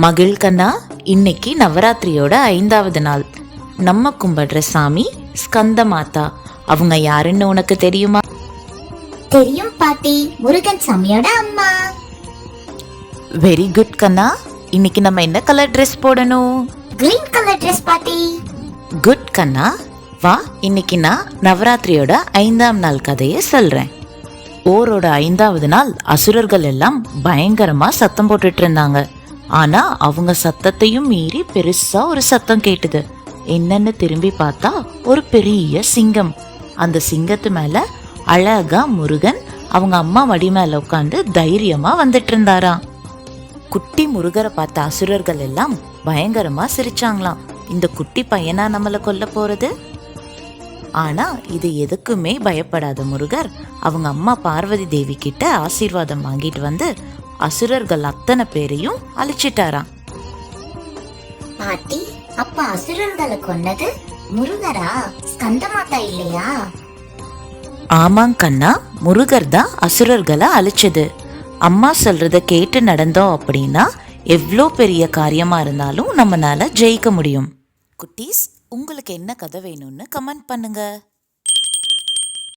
மகிழ் கண்ணா, இன்னைக்கு நவராத்திரியோட 5வது நாள். நம்ம கும்பிடுற சாமி ஸ்கந்த மாதா. அவங்க யாருன்னு உனக்கு தெரியுமா? தெரியும் பாட்டி, முருகன் சாமியோட அம்மா. வெரி குட் கண்ணா. இன்னைக்கு நம்ம என்ன கலர் ட்ரெஸ் போடணும்? கிரீன் கலர் ட்ரெஸ் பாட்டி. குட் கண்ணா. வா, இன்னைக்கு நான் நவராத்திரியோட 5ஆம் நாள் கதையை சொல்றேன். ஓரோட 5வது நாள் அசுரர்கள் எல்லாம் பயங்கரமா சத்தம் போட்டுட்டு இருந்தாங்க. ஆனா அவங்க சத்தத்தையும் மீறி பெருசா ஒரு சத்தம் கேட்டுது. என்னன்னு திரும்பி பார்த்தா ஒரு பெரிய சிங்கம். அந்த சிங்கத்து மேல அழகா முருகன் அவங்க அம்மா வடி மேல உட்காந்து தைரியமா வந்துட்டு இருந்தாராம். குட்டி முருகரை பார்த்த அசுரர்கள் எல்லாம் பயங்கரமா சிரிச்சாங்களாம். இந்த குட்டி பையனா நம்மள கொல்ல போறது? ஆனா இது எதுக்குமே பயப்படாத முருகர் அவங்க அம்மா பார்வதி தேவி கிட்ட ஆசீர்வாதம் வாங்கிட்டு வந்து அசுரர்கள் அத்தனை பேரையும் அழிச்சிட்டாராம். பாட்டி, அப்ப அசுரர்களை கொன்னது முருகரா, ஸ்கந்தமாதா இல்லையா? ஆமாங் கண்ணா, முருகர் தான் அசுரர்களை அழிச்சது. அம்மா சொல்றத கேட்டு நடந்தோம் அப்படின்னா எவ்வளோ பெரிய காரியமா இருந்தாலும் நம்மளால ஜெயிக்க முடியும். குட்டீஸ், உங்களுக்கு என்ன கதை வேணும்னு கமெண்ட் பண்ணுங்க.